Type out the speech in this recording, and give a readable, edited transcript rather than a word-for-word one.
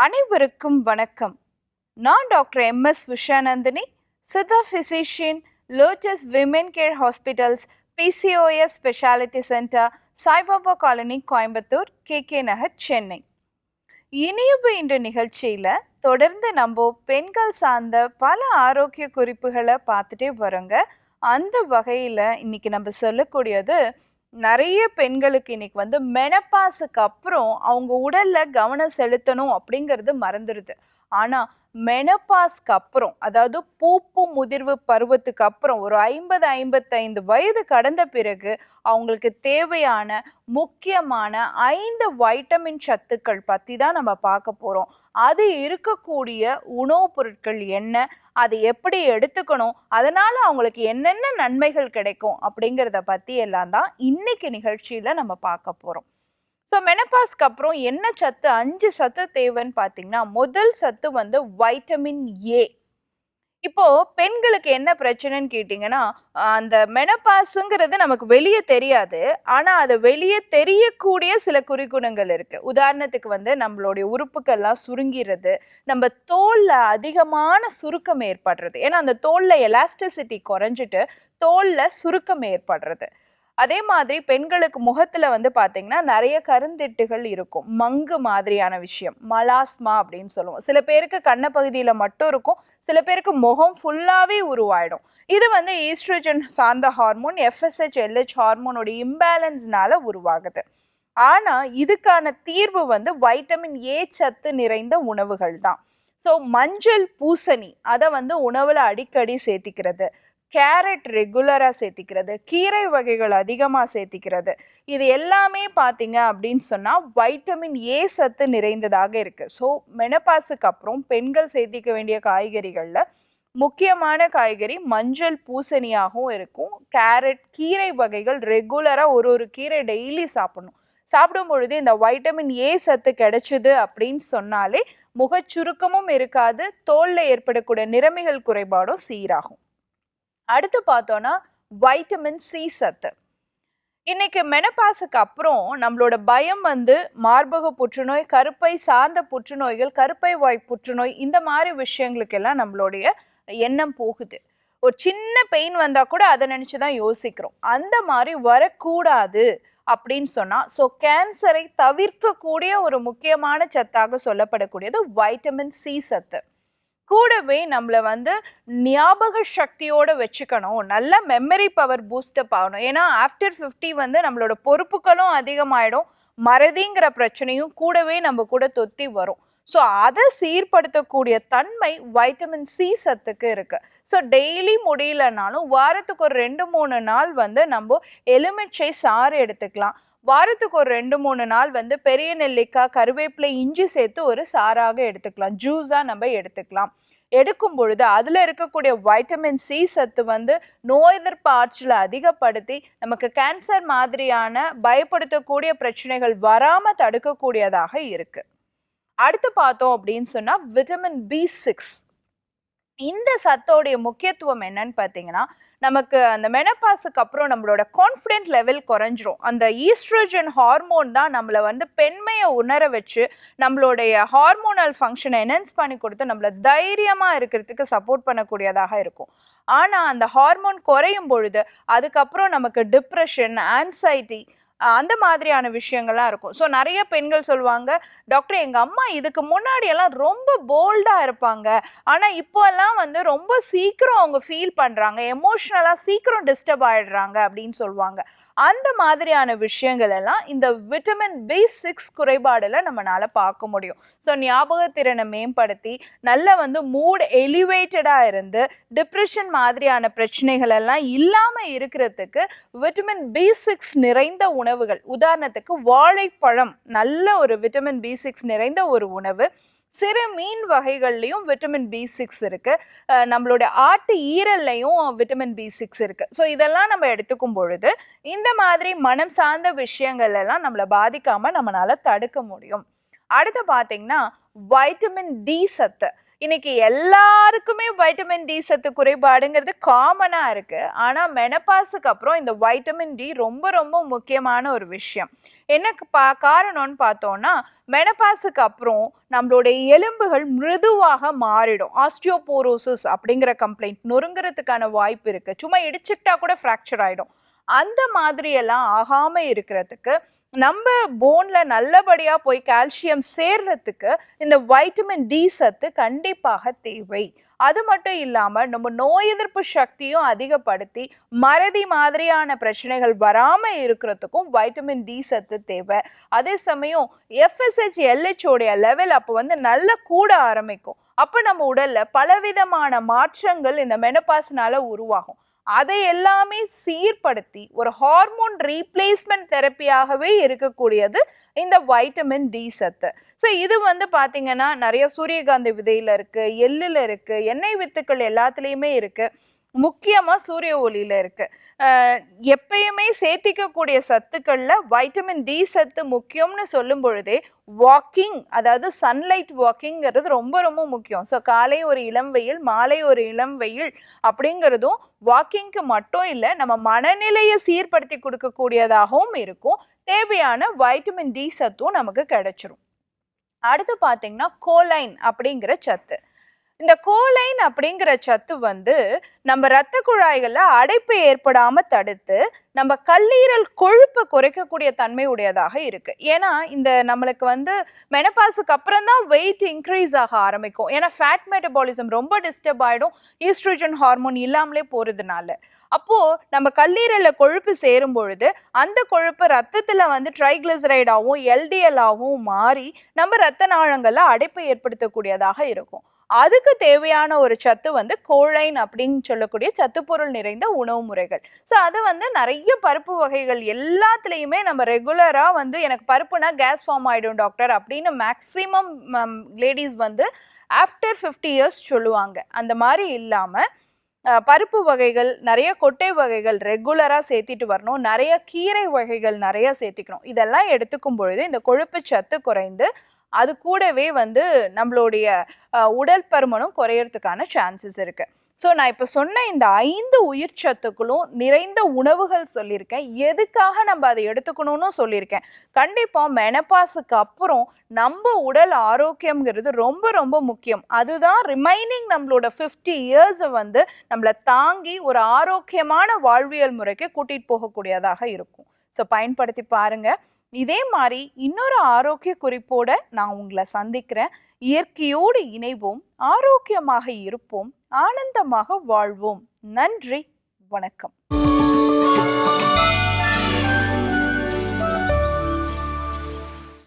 அனைவருக்கும் வணக்கம். நான் doctor M S. Vishanandhini, Siddha physician, Lotus Women Care Hospitals, PCOS speciality centre, Saibaba colony, Coimbatore, KK Nagar, Chennai. இனியவு இன்று நிகழ்ச்சியில் தொடர்ந்து நம்ம பெண்கள் சார்ந்த பல ஆரோக்கிய குறிப்புகளை பார்த்துட்டே வரோங்க. அந்த வகையில் இன்னைக்கு நம்ம சொல்லக்கூடியது, நிறைய பெண்களுக்கு இன்னைக்கு வந்து மெனப்பாஸுக்கு அப்புறம் அவங்க உடல்ல கவனம் செலுத்தணும் அப்படிங்கிறது மறந்துடுது. ஆனா மெனப்பாஸ்க்கு அப்புறம், அதாவது பூப்பு முதிர்வு பருவத்துக்கு அப்புறம் ஒரு 50-55 வயது கடந்த பிறகு அவங்களுக்கு தேவையான முக்கியமான 5 வைட்டமின் சத்துக்கள் பத்தி தான் நம்ம பார்க்க போறோம். அது இருக்கக்கூடிய உணவுப் பொருட்கள் என்ன, அதை எப்படி எடுத்துக்கணும், அதனால அவங்களுக்கு என்னென்ன நன்மைகள் கிடைக்கும் அப்படிங்கிறத பத்தி எல்லாம் தான் இன்னைக்கு நிகழ்ச்சியில நம்ம பார்க்க போறோம். ஸோ மெனப்பாஸ்க்கு அப்புறம் என்ன சத்து, 5 சத்து தேவைன்னு பார்த்தீங்கன்னா, முதல் சத்து வந்து வைட்டமின் ஏ. இப்போ பெண்களுக்கு என்ன பிரச்சனைன்னு கேட்டிங்கன்னா, அந்த மெனப்பாஸுங்கிறது நமக்கு வெளியே தெரியாது. ஆனால் அது வெளியே தெரியக்கூடிய சில குறிகுணங்கள் இருக்கு. உதாரணத்துக்கு வந்து நம்மளுடைய உறுப்புகள்லாம் சுருங்கிறது, நம்ம தோல்ல அதிகமான சுருக்கம் ஏற்படுறது. ஏன்னா அந்த தோல்ல எலாஸ்டிசிட்டி குறைஞ்சிட்டு தோல்ல சுருக்கம் ஏற்படுறது. அதே மாதிரி பெண்களுக்கு முகத்துல வந்து பாத்தீங்கன்னா நிறைய கருந்திட்டுகள் இருக்கும். மங்கு மாதிரியான விஷயம், மலாஸ்மா அப்படின்னு சொல்லுவோம். சில பேருக்கு கண்ண பகுதியில மட்டும் இருக்கும், சில பேருக்கு முகம் ஃபுல்லாவே உருவாயிடும். இது வந்து ஈஸ்ட்ரோஜன் சார்ந்த ஹார்மோன், FSH LH ஹார்மோனோட இம்பேலன்ஸ்னால உருவாகுது. ஆனா இதுக்கான தீர்வு வந்து வைட்டமின் ஏ சத்து நிறைந்த உணவுகள் தான். ஸோ மஞ்சள் பூசணி அதை வந்து உணவுல அடிக்கடி சேர்த்திக்கிறது, கேரட் ரெகுலராக சேர்த்திக்கிறது, கீரை வகைகள் அதிகமாக சேர்த்திக்கிறது, இது எல்லாமே பார்த்தீங்க அப்படின்னு சொன்னால் வைட்டமின் ஏ சத்து நிறைந்ததாக இருக்குது. ஸோ மெனப்பாஸுக்கு அப்புறம் பெண்கள் சேர்த்திக்க வேண்டிய காய்கறிகளில் முக்கியமான காய்கறி மஞ்சள் பூசணியாகவும் இருக்கும். கேரட், கீரை வகைகள் ரெகுலராக ஒரு கீரை டெய்லி சாப்பிடணும். சாப்பிடும் பொழுது இந்த வைட்டமின் ஏ சத்து கிடைச்சிது அப்படின்னு சொன்னாலே முகச்சுருக்கமும் இருக்காது, தோலில் ஏற்படக்கூடிய நிறமிகள் குறைபாடும் சீராகும். அடுத்து பார்த்தோன்னா வைட்டமின் சி சத்து. இன்னைக்கு மெனப்பாஸுக்கு அப்புறம் நம்மளோட பயம் வந்து மார்பக புற்றுநோய், கருப்பை சார்ந்த புற்றுநோய்கள், கருப்பை வாய் புற்றுநோய், இந்த மாதிரி விஷயங்களுக்கெல்லாம் நம்மளுடைய எண்ணம் போகுது. ஒரு சின்ன பெயின் வந்தால் கூட அதை நினச்சி தான் யோசிக்கிறோம். அந்த மாதிரி வரக்கூடாது அப்படின்னு சொன்னால், ஸோ கேன்சரை தவிர்க்கக்கூடிய ஒரு முக்கியமான சத்தாக சொல்லப்படக்கூடியது வைட்டமின் சி சத்து. கூடவே நம்மளை வந்து ஞாபக சக்தியோடு வச்சுக்கணும், நல்ல மெமரி பவர் பூஸ்டப் ஆகணும். ஏன்னா ஆஃப்டர் 50 வந்து நம்மளோட பொறுப்புகளும் அதிகமாகிடும், மறதிங்கிற பிரச்சனையும் கூடவே நம்ம கூட தொத்தி வரும். ஸோ அதை சீர்படுத்தக்கூடிய தன்மை வைட்டமின் சி சத்துக்கு இருக்குது. ஸோ டெய்லி முடியலனாலும் வாரத்துக்கு ஒரு 2-3 நாள் வந்து நம்ம எலுமிச்சை சாறு எடுத்துக்கலாம். வாரத்துக்கு ஒரு 2-3 நாள் வந்து பெரிய நெல்லிக்காய், கருவேப்பிலை, இஞ்சி சேர்த்து ஒரு சாறாக எடுத்துக்கலாம், ஜூஸாக நம்ம எடுத்துக்கலாம். எடுக்கும் பொழுது அதில் இருக்கக்கூடிய வைட்டமின் சி சத்து வந்து நோய் எதிர்ப்பு ஆற்றலை அதிகப்படுத்தி நமக்கு கேன்சர் மாதிரியான பயப்படுத்தக்கூடிய பிரச்சனைகள் வராமல் தடுக்கக்கூடியதாக இருக்கு. அடுத்து பார்த்தோம் அப்படின்னு சொன்னால் விட்டமின் B6. இந்த சத்தோடைய முக்கியத்துவம் என்னன்னு பார்த்தீங்கன்னா, நமக்கு அந்த மெனப்பாஸுக்கு அப்புறம் நம்மளோட கான்ஃபிடென்ட் லெவல் குறைஞ்சிரும். அந்த ஈஸ்ட்ரோஜன் ஹார்மோன் தான் நம்மளை வந்து பெண்மையை உணர வச்சு நம்மளுடைய ஹார்மோனல் ஃபங்க்ஷனை என்ஹான்ஸ் பண்ணி கொடுத்து நம்மளை தைரியமாக இருக்கிறதுக்கு சப்போர்ட் பண்ணக்கூடியதாக இருக்கும். ஆனால் அந்த ஹார்மோன் குறையும் பொழுது அதுக்கப்புறம் நமக்கு டிப்ரெஷன், ஆன்சைட்டி, அந்த மாதிரியான விஷயங்கள்லாம் இருக்கும். ஸோ நிறைய பெண்கள் சொல்லுவாங்க, டாக்டர் எங்கள் அம்மா இதுக்கு முன்னாடியெல்லாம் ரொம்ப போல்டாக இருப்பாங்க, ஆனால் இப்போல்லாம் வந்து ரொம்ப சீக்கிரம் அவங்க ஃபீல் பண்ணுறாங்க, எமோஷ்னலாக சீக்கிரம் டிஸ்டர்ப் ஆகிடுறாங்க அப்படின்னு சொல்லுவாங்க. அந்த மாதிரியான விஷயங்கள் எல்லாம் இந்த விட்டமின் B6 குறைபாடில் நம்மளால் பார்க்க முடியும். ஸோ ஞாபகத்திறனை மேம்படுத்தி நல்ல வந்து மூட் எலிவேட்டடாக இருந்து டிப்ரெஷன் மாதிரியான பிரச்சனைகள் எல்லாம் இல்லாமல் இருக்கிறதுக்கு விட்டமின் B6 நிறைந்த உணவுகள், உதாரணத்துக்கு வாழைப்பழம் நல்ல ஒரு விட்டமின் B6 நிறைந்த ஒரு உணவு. சிறு மீன் வகைகள்லையும் விட்டமின் B6 இருக்கு, நம்மளோட ஆட்டு ஈரல்லையும் விட்டமின் B6 இருக்கு. ஸோ இதெல்லாம் நம்ம எடுத்துக்கும் பொழுது இந்த மாதிரி மனம் சார்ந்த விஷயங்கள் எல்லாம் நம்மளை பாதிக்காம நம்மளால தடுக்க முடியும். அடுத்து பார்த்தீங்கன்னா வைட்டமின் டி சத்து. இன்னைக்கு எல்லாருக்குமே வைட்டமின் டி சத்து குறைபாடுங்கிறது காமனாக இருக்குது. ஆனால் மெனப்பாஸுக்கு அப்புறம் இந்த வைட்டமின் டி ரொம்ப ரொம்ப முக்கியமான ஒரு விஷயம். எனக்கு காரணம்னு பார்த்தோம்னா மெனபாஸுக்கு அப்புறம் நம்மளுடைய எலும்புகள் மிருதுவாக மாறிடும். ஆஸ்டியோபோரோசிஸ் அப்படிங்கிற கம்ப்ளைண்ட் நொறுங்குறதுக்கான வாய்ப்பு இருக்கு. சும்மா இடிச்சுக்கிட்டா கூட ஃப்ராக்சர் ஆயிடும். அந்த மாதிரி எல்லாம் ஆகாம இருக்கிறதுக்கு நம்ம போன்ல நல்லபடியா போய் கால்சியம் சேர்றதுக்கு இந்த வைட்டமின் டி சத்து கண்டிப்பாக தேவை. அது மட்டும் இல்லாம நம்ம நோய் எதிர்ப்பு சக்தியும் அதிகப்படுத்தி மறதி மாதிரியான பிரச்சனைகள் வராம இருக்கிறதுக்கும் வைட்டமின் டி சத்து தேவை. அதே சமயம் எஃப்எஸ்ஹெச் எல்ஹெச்சோடைய லெவல் அப்போ வந்து நல்ல கூட ஆரம்பிக்கும். அப்போ நம்ம உடல்ல பலவிதமான மாற்றங்கள் இந்த மெனபாஸ்னால உருவாகும். அதை எல்லாமே சீர்படுத்தி ஒரு ஹார்மோன் ரீப்ளேஸ்மெண்ட் தெரப்பியாகவே இருக்கக்கூடியது இந்த வைட்டமின் டி சத்து. ஸோ இது வந்து பார்த்தீங்கன்னா நிறைய சூரியகாந்தி விதையில் இருக்குது, எள்ளில் இருக்குது, எண்ணெய் வித்துக்கள் எல்லாத்துலேயுமே இருக்குது, முக்கியமாக சூரிய ஒளியில் இருக்குது. எப்பயுமே சேர்த்திக்கக்கூடிய சத்துக்களில் வைட்டமின் டி சத்து முக்கியம்னு சொல்லும் பொழுதே வாக்கிங், அதாவது சன்லைட் வாக்கிங்கிறது ரொம்ப ரொம்ப முக்கியம். ஸோ காலை ஒரு இளம் வெயில், மாலை ஒரு இளம் வெயில் அப்படிங்கிறதும் வாக்கிங்க்கு மட்டும் இல்லை, நம்ம மனநிலையை சீர்படுத்தி கொடுக்கக்கூடியதாகவும் இருக்கும். தேவையான வைட்டமின் டி சத்தும் நமக்கு கிடைச்சிரும். அடுத்து பார்த்தீங்கன்னா கோலைன் அப்படிங்கிற சத்து. இந்த கோலைன் அப்படிங்கிற சத்து வந்து நம்ம இரத்த குழாய்களில் அடைப்பு ஏற்படாம தடுத்து நம்ம கல்லீரல் கொழுப்பை குறைக்கக்கூடிய தன்மை உடையதாக இருக்கு. ஏன்னா இந்த நம்மளுக்கு வந்து மெனபாஸுக்கு அப்புறம் தான் வெயிட் இன்க்ரீஸ் ஆக ஆரம்பிக்கும். ஏன்னா ஃபேட் மெட்டபாலிசம் ரொம்ப டிஸ்டர்ப் ஆகிடும், ஈஸ்ட்ரோஜன் ஹார்மோன் இல்லாமலே போறதுனால. அப்போ நம்ம கல்லீரல்ல கொழுப்பு சேரும் பொழுது அந்த கொழுப்பு ரத்தத்துல வந்து ட்ரைகிளிசரைடாகவும் எல்டிஎல்லாகவும் மாறி நம்ம ரத்த நாளங்கள்ல அடைப்பை ஏற்படுத்தக்கூடியதாக இருக்கும். அதுக்கு தேவையான ஒரு சத்து வந்து கோலைன் அப்படின்னு சொல்லக்கூடிய சத்துப்பொருள் நிறைந்த உணவு முறைகள். ஸோ அது வந்து நிறைய பருப்பு வகைகள் எல்லாத்துலேயுமே நம்ம ரெகுலராக வந்து எனக்கு பருப்புனா கேஸ் ஃபார்ம் ஆகிடும் டாக்டர் அப்படின்னு மேக்ஸிமம் லேடிஸ் வந்து ஆஃப்டர் 50 இயர்ஸ் சொல்லுவாங்க. அந்த மாதிரி இல்லாமல் பருப்பு வகைகள், நிறைய கொட்டை வகைகள் ரெகுலராக சேர்த்திட்டு வரணும். நிறைய கீரை வகைகள் நிறைய சேர்த்திக்கணும். இதெல்லாம் எடுத்துக்கும் பொழுது இந்த கொழுப்பு சத்து குறைந்து அது கூடவே வந்து நம்மளுடைய உடல் பருமனும் குறையறதுக்கான சான்சஸ் இருக்கு. ஸோ நான் இப்போ சொன்ன இந்த 5 உயிர் சத்துக்களும் நிறைந்த உணவுகள் சொல்லியிருக்கேன். எதுக்காக நம்ம அதை எடுத்துக்கணும்னு சொல்லியிருக்கேன். கண்டிப்பாக மெனபாஸுக்கு அப்புறம் நம்ம உடல் ஆரோக்கியம்ங்கிறது ரொம்ப ரொம்ப முக்கியம். அதுதான் ரிமைனிங் நம்மளோட 50 இயர்ஸை வந்து நம்மளை தாங்கி ஒரு ஆரோக்கியமான வாழ்வியல் முறைக்கு கூட்டிகிட்டு போகக்கூடியதாக இருக்கும். ஸோ பயன்படுத்தி பாருங்க. இதே மாதிரி இன்னொரு ஆரோக்கிய குறிப்போட நான் உங்களை சந்திக்கிறேன். இயற்கையோடு இணைவோம், ஆரோக்கியமாக இருப்போம், ஆனந்தமாக வாழ்வோம். நன்றி, வணக்கம்.